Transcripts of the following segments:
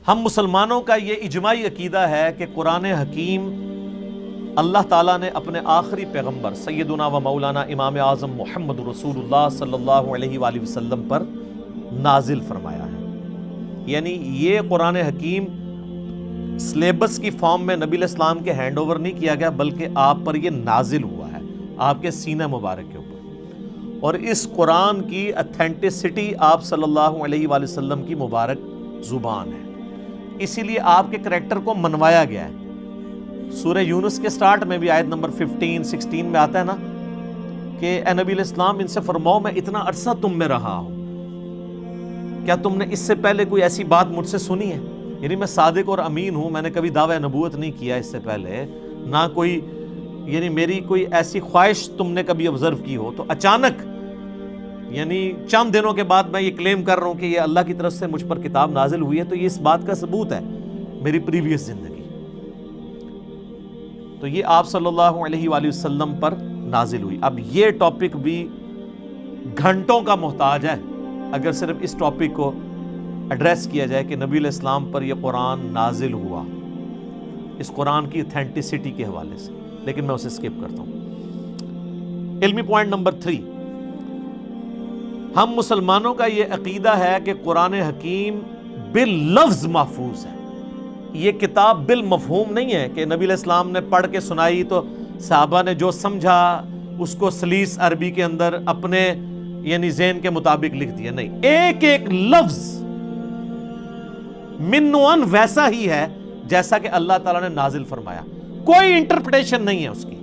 ہم مسلمانوں کا یہ اجماعی عقیدہ ہے کہ قرآن حکیم اللہ تعالیٰ نے اپنے آخری پیغمبر سیدنا و مولانا امام اعظم محمد رسول اللہ صلی اللہ علیہ وآلہ وسلم پر نازل فرمایا ہے۔ یعنی یہ قرآن حکیم سلیبس کی فارم میں نبی علیہ السلام کے ہینڈ اوور نہیں کیا گیا، بلکہ آپ پر یہ نازل ہوا ہے، آپ کے سینہ مبارک کے اوپر، اور اس قرآن کی اتھینٹسٹی آپ صلی اللہ علیہ وآلہ وسلم کی مبارک زبان ہے، اسی لیے آپ کے کریکٹر کو منوایا گیا ہے۔ سورہ یونس کے سٹارٹ میں بھی آیت نمبر 15-16 میں آتا ہے نا کہ اے نبی علیہ السلام ان سے فرماؤ میں اتنا عرصہ تم میں رہا ہوں، کیا تم نے اس سے پہلے کوئی ایسی بات مجھ سے سنی ہے؟ یعنی میں صادق اور امین ہوں، میں نے کبھی دعویٰ نبوت نہیں کیا اس سے پہلے، نہ کوئی یعنی میری کوئی ایسی خواہش تم نے کبھی آبزرو کی ہو، تو اچانک یعنی چند دنوں کے بعد میں یہ کلیم کر رہا ہوں کہ یہ اللہ کی طرف سے مجھ پر کتاب نازل ہوئی ہے، تو یہ اس بات کا ثبوت ہے میری پریویس زندگی۔ تو یہ آپ صلی اللہ علیہ وآلہ وسلم پر نازل ہوئی۔ اب یہ ٹاپک بھی گھنٹوں کا محتاج ہے اگر صرف اس ٹاپک کو ایڈریس کیا جائے کہ نبی علیہ السلام پر یہ قرآن نازل ہوا، اس قرآن کی اتھینٹسٹی کے حوالے سے، لیکن میں اسے سکپ کرتا ہوں۔ علمی پوائنٹ نمبر 3، ہم مسلمانوں کا یہ عقیدہ ہے کہ قرآن حکیم باللفظ محفوظ ہے۔ یہ کتاب بالمفہوم نہیں ہے کہ نبی علیہ السلام نے پڑھ کے سنائی تو صحابہ نے جو سمجھا اس کو سلیس عربی کے اندر اپنے یعنی ذہن کے مطابق لکھ دیا، نہیں، ایک ایک لفظ من و عن ویسا ہی ہے جیسا کہ اللہ تعالیٰ نے نازل فرمایا، کوئی انٹرپریٹیشن نہیں ہے اس کی،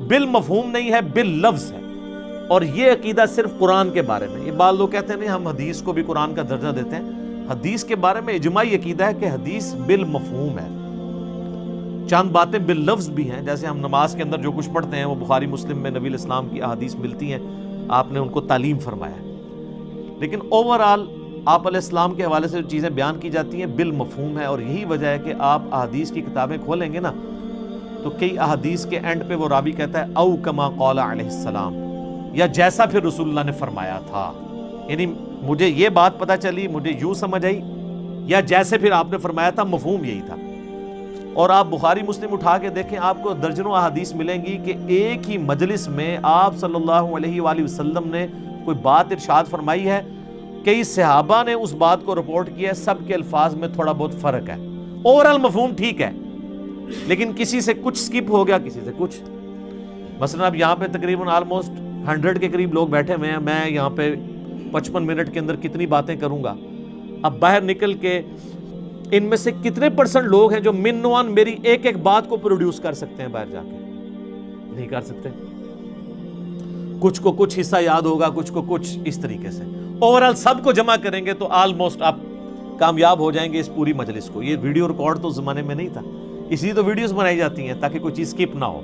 بالمفہوم نہیں ہے، باللفظ ہے۔ اور یہ عقیدہ صرف قرآن کے بارے میں، یہ بعض لوگ کہتے ہیں نہیں ہم حدیث کو بھی قرآن کا درجہ دیتے ہیں، حدیث کے بارے میں اجماعی عقیدہ ہے کہ حدیث بالمفہوم ہے، چند باتیں باللفظ بھی ہیں، جیسے ہم نماز کے اندر جو کچھ پڑھتے ہیں وہ بخاری مسلم میں نبی علیہ السلام کی احادیث ملتی ہیں، آپ نے ان کو تعلیم فرمایا ہے، لیکن اوورآل آپ علیہ السلام کے حوالے سے جو چیزیں بیان کی جاتی ہیں بالمفہوم ہے، اور یہی وجہ ہے کہ آپ احادیث کی کتابیں کھولیں گے نا تو کئی احادیث کے اینڈ پہ وہ راوی کہتا ہے او کما قال علیہ السلام، یا جیسا پھر رسول اللہ نے فرمایا تھا، یعنی مجھے یہ بات پتہ چلی، مجھے یوں سمجھ آئی، یا جیسے پھر آپ نے فرمایا تھا، مفہوم یہی تھا۔ اور آپ بخاری مسلم اٹھا کے دیکھیں، آپ کو درجنوں احادیث ملیں گی کہ ایک ہی مجلس میں آپ صلی اللہ علیہ وآلہ وسلم نے کوئی بات ارشاد فرمائی ہے، کئی صحابہ نے اس بات کو رپورٹ کیا ہے، سب کے الفاظ میں تھوڑا بہت فرق ہے، اوورال مفہوم ٹھیک ہے، لیکن کسی سے کچھ سکپ ہو گیا، کسی سے کچھ۔ مثلا اب یہاں پہ تقریباً آلموسٹ 100 کے قریب لوگ بیٹھے ہوئے ہیں، میں یہاں پہ 55 منٹ کے اندر کتنی باتیں کروں گا؟ اب باہر نکل کے ان میں سے کتنے % لوگ ہیں جو من و عن میری ایک ایک بات کو پروڈیوس کر سکتے ہیں؟ باہر جا کے نہیں کر سکتے، کچھ کو کچھ حصہ یاد ہوگا، کچھ کو کچھ، اس طریقے سے اوورال سب کو جمع کریں گے تو آلموسٹ آپ کامیاب ہو جائیں گے اس پوری مجلس کو۔ یہ ویڈیو ریکارڈ تو اس زمانے میں نہیں تھا، اس لیے تو ویڈیوز بنائی جاتی ہیں تاکہ کوئی چیز سکپ نہ ہو۔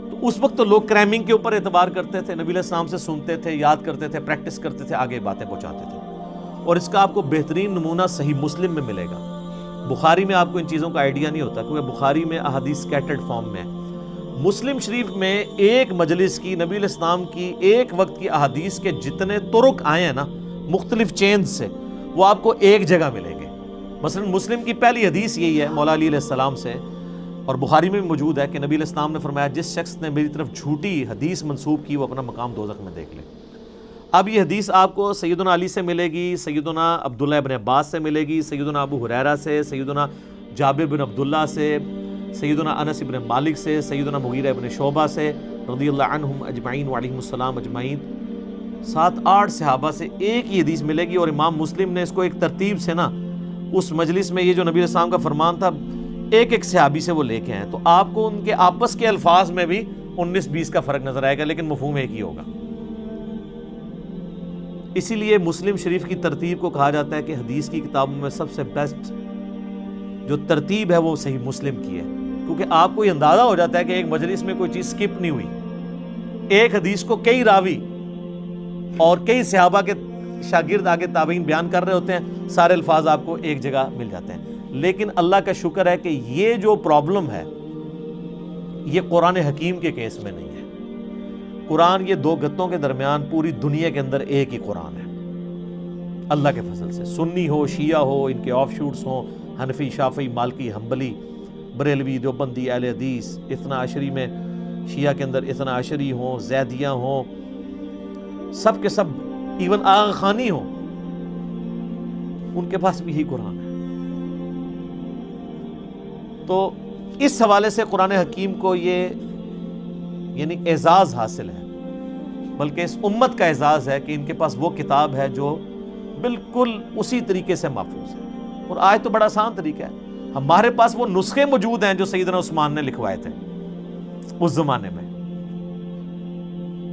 تو اس وقت تو لوگ کریمنگ کے اوپر اعتبار کرتے تھے، نبی علیہ السلام سے سنتے تھے، یاد کرتے تھے، پریکٹس کرتے تھے، آگے باتیں پہنچاتے تھے۔ اور اس کا آپ کو بہترین نمونہ صحیح مسلم میں ملے گا۔ بخاری میں آپ کو ان چیزوں کا آئیڈیا نہیں ہوتا کیونکہ بخاری میں احادیث سکیٹرڈ فارم میں ہے۔ مسلم شریف میں ایک مجلس کی نبی علیہ السلام کی ایک وقت کی احادیث کے جتنے طرق آئے ہیں نا مختلف چینز سے، وہ آپ کو ایک جگہ ملیں گے۔ مثلا مسلم کی پہلی حدیث یہی ہے مولا علی علیہ السلام سے، اور بخاری میں بھی موجود ہے کہ نبی علیہ السلام نے فرمایا جس شخص نے میری طرف جھوٹی حدیث منسوب کی وہ اپنا مقام دوزخ میں دیکھ لے۔ اب یہ حدیث آپ کو سیدنا علی سے ملے گی، سیدنا عبداللہ ابن عباس سے ملے گی، سیدنا ابو ہریرہ سے، سیدنا جابر بن عبداللہ سے، سیدنا انس بن مالک سے، سیدنا مغیرہ ابن شعبہ سے رضی اللہ عنہم اجمعین وعلیہم السلام اجمعین، 7-8 صحابہ سے ایک ہی حدیث ملے گی۔ اور امام مسلم نے اس کو ایک ترتیب سے نا اس مجلس میں یہ جو نبی علیہ السلام کا فرمان تھا ایک ایک صحابی سے وہ لے کے ہیں، تو آپ کو ان کے آپس کے الفاظ میں بھی 19-20 کا فرق نظر آئے گا، لیکن مفہوم ایک ہی ہوگا۔ اسی لیے مسلم شریف کی ترتیب کو کہا جاتا ہے کہ حدیث کی کتابوں میں سب سے بیسٹ جو ترتیب ہے وہ صحیح مسلم کی ہے، کیونکہ آپ کو یہ اندازہ ہو جاتا ہے کہ ایک مجلس میں کوئی چیز سکپ نہیں ہوئی، ایک حدیث کو کئی راوی اور کئی صحابہ کے شاگرد آگے تابعین بیان کر رہے ہوتے ہیں، سارے الفاظ آپ کو ایک جگہ مل جاتے ہیں۔ لیکن اللہ کا شکر ہے کہ یہ جو پرابلم ہے یہ قرآن حکیم کے کیس میں نہیں ہے۔ قرآن یہ 2 گتوں کے درمیان پوری دنیا کے اندر ایک ہی قرآن ہے، اللہ کے فضل سے، سنی ہو، شیعہ ہو، ان کے آف شوٹس ہوں، حنفی، شافعی، مالکی، حنبلی، بریلوی، دیوبندی، اہل حدیث، اثنا عشری میں شیعہ کے اندر اثنا عشری ہوں، زیدیہ ہوں، سب کے سب، ایون آغا خانی ہوں، ان کے پاس بھی یہی قرآن ہے۔ تو اس حوالے سے قرآن حکیم کو یہ یعنی اعزاز حاصل ہے، بلکہ اس امت کا اعزاز ہے کہ ان کے پاس وہ کتاب ہے جو بالکل اسی طریقے سے محفوظ ہے۔ اور آج تو بڑا آسان طریقہ ہے، ہمارے پاس وہ نسخے موجود ہیں جو سیدنا عثمان نے لکھوائے تھے اس زمانے میں،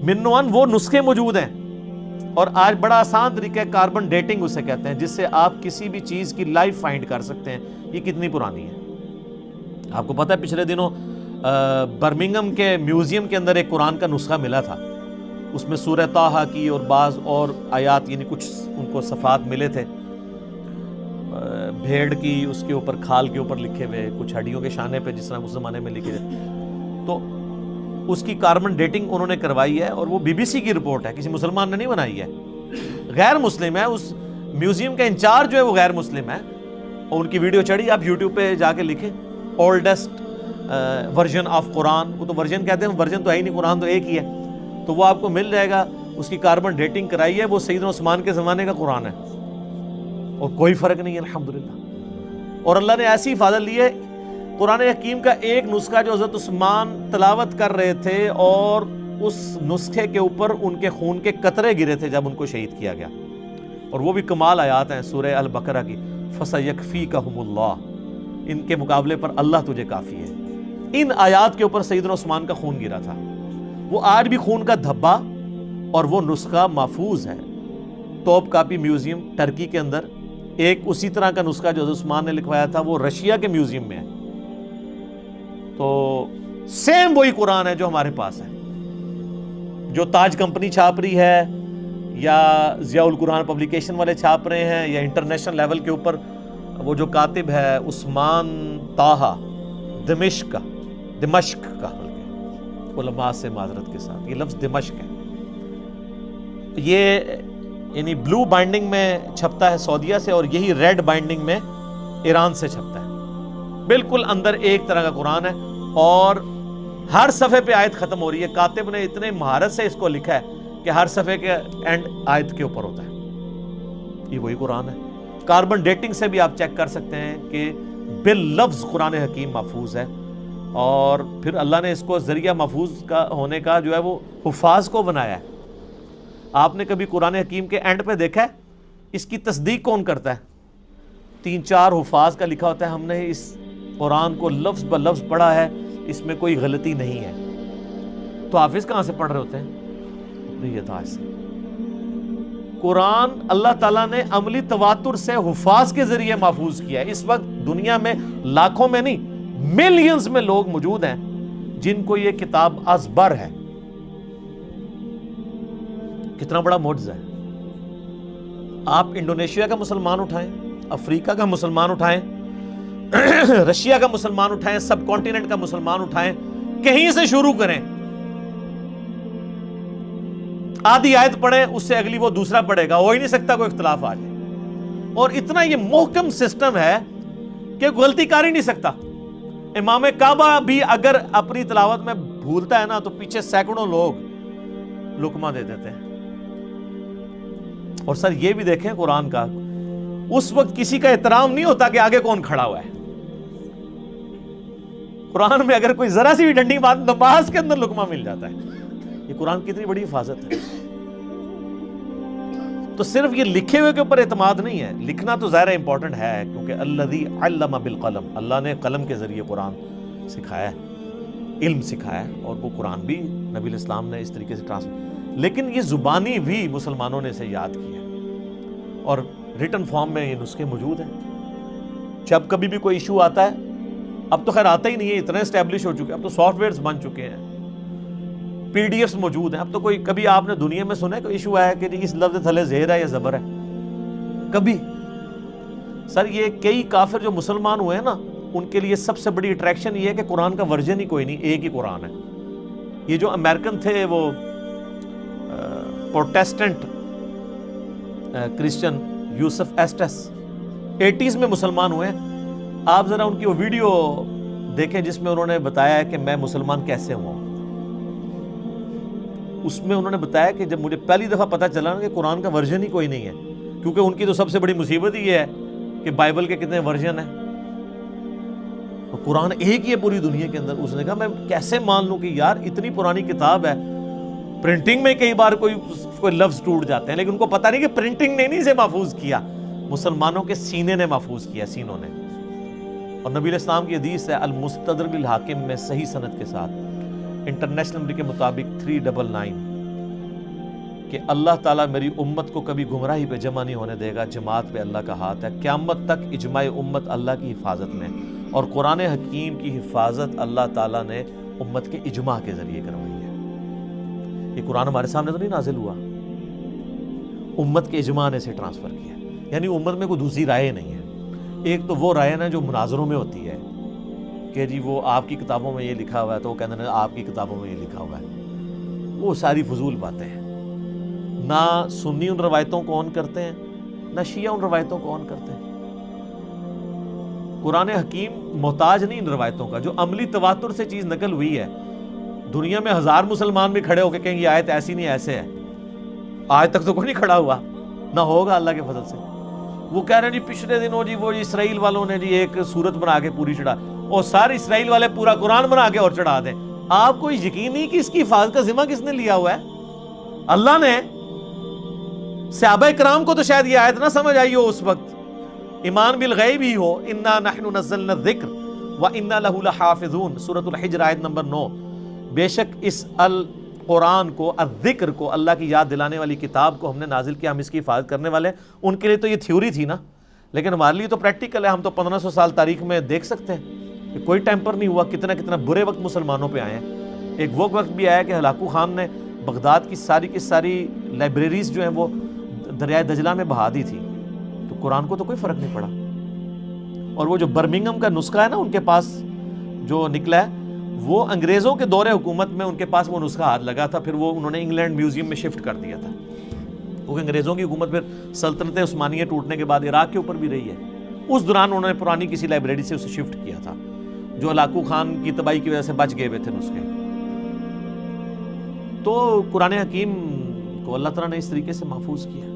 من نوان وہ نسخے موجود ہیں۔ اور آج بڑا آسان طریقہ ہے، کاربن ڈیٹنگ اسے کہتے ہیں، جس سے آپ کسی بھی چیز کی لائف فائنڈ کر سکتے ہیں یہ کتنی پرانی ہے۔ آپ کو پتہ ہے پچھلے دنوں برمنگھم کے میوزیم کے اندر ایک قرآن کا نسخہ ملا تھا، اس میں سورہ طٰہٰ کی اور بعض اور آیات یعنی کچھ ان کو صفحات ملے تھے، بھیڑ کی اس کے اوپر کھال کے اوپر لکھے ہوئے، کچھ ہڈیوں کے شانے پہ جس طرح اس زمانے میں لکھے تھے، تو اس کی کاربن ڈیٹنگ انہوں نے کروائی ہے، اور وہ بی بی سی کی رپورٹ ہے، کسی مسلمان نے نہیں بنائی ہے، غیر مسلم ہے، اس میوزیم کا انچارج جو ہے وہ غیر مسلم ہے، اور ان کی ویڈیو چڑھی، آپ یوٹیوب پہ جا کے لکھیں اولڈسٹ ورژن آف قرآن، وہ تو ورژن کہتے ہیں، ورژن تو ہے ہی نہیں، قرآن تو ایک ہی ہے، تو وہ آپ کو مل جائے گا، اس کی کاربن ڈیٹنگ کرائی ہے، وہ سیدنا عثمان کے زمانے کا قرآن ہے، اور کوئی فرق نہیں ہے الحمدللہ۔ اور اللہ نے ایسی حفاظت لی ہے، قرآن حکیم کا ایک نسخہ جو حضرت عثمان تلاوت کر رہے تھے، اور اس نسخے کے اوپر ان کے خون کے قطرے گرے تھے جب ان کو شہید کیا گیا، اور وہ بھی کمال آیات ہیں سورہ البقرہ کی، فَسَيَكْفِيكَهُمُ اللَّهُ، ان کے مقابلے پر اللہ تجھے کافی ہے۔ ان آیات کے اوپر سیدنا عثمان کا خون گرا تھا، وہ آج بھی خون کا دھبا اور وہ نسخہ محفوظ ہے توپ کاپی میوزیم ٹرکی کے اندر۔ ایک اسی طرح کا نسخہ جو حضرت عثمان نے لکھوایا تھا وہ رشیا کے میوزیم میں ہے۔ تو سیم وہی قرآن ہے جو ہمارے پاس ہے، جو تاج کمپنی چھاپ رہی ہے، یا ضیاء القرآن پبلیکیشن والے چھاپ رہے ہیں، یا انٹرنیشنل لیول کے اوپر وہ جو کاتب ہے عثمان طٰہٰ دمشق کا بلکہ علماء سے معذرت کے ساتھ یہ لفظ دمشق ہے، یہ یعنی بلو بائنڈنگ میں چھپتا ہے سعودیہ سے، اور یہی ریڈ بائنڈنگ میں ایران سے چھپتا ہے، بالکل اندر ایک طرح کا قرآن ہے، اور ہر صفحے پہ آیت ختم ہو رہی ہے، کاتب نے اتنے مہارت سے اس کو لکھا ہے کہ ہر صفحے کے اینڈ آیت کے اوپر ہوتا ہے۔ یہ وہی قرآن ہے، کاربن ڈیٹنگ سے بھی آپ چیک کر سکتے ہیں کہ باللفظ قرآن حکیم محفوظ ہے، اور پھر اللہ نے اس کو ذریعہ محفوظ کا ہونے کا جو ہے وہ حفاظ کو بنایا ہے۔ آپ نے کبھی قرآن حکیم کے اینڈ پہ دیکھا ہے اس کی تصدیق کون کرتا ہے؟ 3-4 حفاظ کا لکھا ہوتا ہے، ہم نے اس قرآن کو لفظ بہ لفظ پڑھا ہے، اس میں کوئی غلطی نہیں ہے۔ تو حافظ کہاں سے پڑھ رہے ہوتے ہیں؟ اپنی یادداشت سے۔ قرآن اللہ تعالیٰ نے عملی تواتر سے حفاظ کے ذریعے محفوظ کیا ہے۔ اس وقت دنیا میں لاکھوں میں نہیں، ملینز میں لوگ موجود ہیں جن کو یہ کتاب ازبر ہے۔ کتنا بڑا معجزہ ہے۔ آپ انڈونیشیا کا مسلمان اٹھائیں، افریقہ کا مسلمان اٹھائیں، رشیا کا مسلمان اٹھائیں، سب کانٹیننٹ کا مسلمان اٹھائیں، کہیں سے شروع کریں، آدھی آیت پڑھیں، اس سے اگلی وہ دوسرا پڑھے گا، ہو ہی نہیں سکتا کوئی اختلاف آ جائے۔ اور اتنا یہ محکم سسٹم ہے کہ غلطی کر ہی نہیں سکتا۔ امام کعبہ بھی اگر اپنی تلاوت میں بھولتا ہے نا تو پیچھے سینکڑوں لوگ لقمہ دے دیتے ہیں۔ اور سر یہ بھی دیکھیں قرآن کا، اس وقت کسی کا احترام نہیں ہوتا کہ آگے کون کھڑا ہوا ہے۔ قرآن میں اگر کوئی ذرا سی بھی ڈنڈی بات نماز کے اندر لقمہ مل جاتا ہے۔ یہ قرآن کی اتنی بڑی حفاظت ہے۔ تو صرف یہ لکھے ہوئے کے اوپر اعتماد نہیں ہے، لکھنا تو ظاہر امپورٹنٹ ہے، کیونکہ الذی علم بالقلم، اللہ نے قلم کے ذریعے قرآن سکھایا ہے، علم سکھایا ہے، اور وہ قرآن بھی نبی علیہ السلام نے اس طریقے سے ٹرانسلیٹ، لیکن یہ زبانی بھی مسلمانوں نے اسے یاد کیا ہے، اور ریٹن فارم میں یہ نسخے موجود ہیں۔ جب کبھی بھی کوئی ایشو آتا ہے، اب تو خیر آتا ہی نہیں ہے، اتنے اسٹیبلش ہو چکے ہیں، اب تو سافٹ ویئرز بن چکے ہیں، پی ڈی ایفs موجود ہیں، اب تو کوئی کبھی آپ نے دنیا میں سنا ہے کوئی ایشو آیا کہ اس لفظ تھلے زیر ہے یا زبر ہے؟ کبھی؟ سر یہ کئی کافر جو مسلمان ہوئے ہیں نا، ان کے لیے سب سے بڑی اٹریکشن یہ ہے کہ قرآن کا ورژن ہی کوئی نہیں، ایک ہی قرآن ہے۔ یہ جو امریکن تھے وہ پروٹیسٹنٹ کرسچن یوسف ایسٹس 80s میں مسلمان ہوئے ہیں. آپ ذرا ان کی وہ ویڈیو دیکھیں جس میں انہوں نے بتایا ہے کہ میں مسلمان کیسے ہوا ہوں. اس میں انہوں نے بتایا کہ جب مجھے پہلی دفعہ پتہ چلا نا کہ قرآن کا ورژن ہی کوئی نہیں ہے، کیونکہ ان کی تو سب سے بڑی مصیبت ہی یہ ہے کہ بائبل کے کتنے ورژن ہیں، قرآن ایک ہی ہے پوری دنیا کے اندر. اس نے کہا میں کیسے مان لوں کہ یار اتنی پرانی کتاب ہے، پرنٹنگ میں کئی بار کوئی لفظ ٹوٹ جاتے ہیں، لیکن ان کو پتہ نہیں کہ پرنٹنگ نے نہیں اسے محفوظ کیا، مسلمانوں کے سینے نے محفوظ کیا، سینوں نے. اور نبی علیہ السلام کی حدیث ہے المستدرک للحاکم میں صحیح سند کے ساتھ انٹرنیشنل نمبر کے مطابق 399 کہ اللہ تعالیٰ میری امت کو کبھی گمراہی پہ جمع نہیں ہونے دے گا، جماعت پہ اللہ کا ہاتھ ہے، قیامت تک اجماع امت اللہ کی حفاظت میں. اور قرآن حکیم کی حفاظت اللہ تعالیٰ نے امت کے اجماع کے ذریعے کروائی ہے. یہ قرآن ہمارے سامنے تو نہیں نازل ہوا، امت کے اجماع نے اسے ٹرانسفر کیا. یعنی امت میں کوئی دوسری رائے نہیں ہے. ایک تو وہ رائے نا جو مناظروں میں ہوتی ہے کہ جی وہ آپ کی کتابوں میں یہ لکھا ہوا ہے تو وہ کہتے ہیں آپ کی کتابوں میں یہ لکھا ہوا ہے. وہ ساری فضول باتیں ہیں. نہ سنی ان روایتوں کو آن کرتے ہیں، نہ شیعہ ان روایتوں کو آن کرتے ہیں. قرآن حکیم محتاج نہیں ان روایتوں کا. جو عملی تواتر سے چیز نقل ہوئی ہے، دنیا میں 1000 مسلمان بھی کھڑے ہو کے کہیں یہ آیت ایسی نہیں ایسے ہے، آج تک تو کوئی نہیں کھڑا ہوا، نہ ہوگا اللہ کے فضل سے. وہ کہہ رہے ہیں جی پچھلے دنوں جی وہ اسرائیل والوں نے جی ایک سورت بنا کے پوری چڑھا، اور سارے اسرائیل والے پورا قرآن بنا کے اور چڑھا دیں. آپ کو یقین نہیں کہ اس کی حفاظت کا ذمہ کس نے لیا ہوا ہے؟ اللہ نے. صحابہ کرام کو تو شاید یہ آیت نہ سمجھ آئی ہو اس وقت، ایمان بالغیب ہی ہو، انا نحن نزلنا الذکر وانا لہ لحافظون، سورۃ الحجر آیت نمبر 9. بے شک اس القرآن کو، الذکر کو، اللہ کی یاد دلانے والی کتاب کو ہم نے نازل کیا، ہم اس کی حفاظت کرنے والے ہیں. ان کے لیے تو یہ تھیوری تھی نا، لیکن ہمارے لیے تو پریکٹیکل ہے. ہم تو 1500 سال تاریخ میں دیکھ سکتے ہیں کہ کوئی ٹیمپر نہیں ہوا. کتنا برے وقت مسلمانوں پہ آئے ہیں. ایک وہ وقت بھی آیا کہ ہلاکو خان نے بغداد کی ساری لائبریریز جو ہیں وہ دریائے دجلہ میں بہا دی تھی، تو قرآن کو تو کوئی فرق نہیں پڑا. اور وہ جو برمنگھم کا نسخہ ہے نا ان کے پاس جو نکلا ہے، وہ انگریزوں کے دور حکومت میں ان کے پاس وہ نسخہ ہاتھ لگا تھا، پھر وہ انہوں نے انگلینڈ میوزیم میں شفٹ کر دیا تھا. کیونکہ انگریزوں کی حکومت پھر سلطنت عثمانیہ ٹوٹنے کے بعد عراق کے اوپر بھی رہی ہے. اس دوران انہوں نے پرانی کسی لائبریری سے اسے شفٹ کیا تھا، جو ہلاکو خان کی تباہی کی وجہ سے بچ گئے ہوئے تھے نسخے. تو قرآن حکیم کو اللہ تعالیٰ نے اس طریقے سے محفوظ کیا.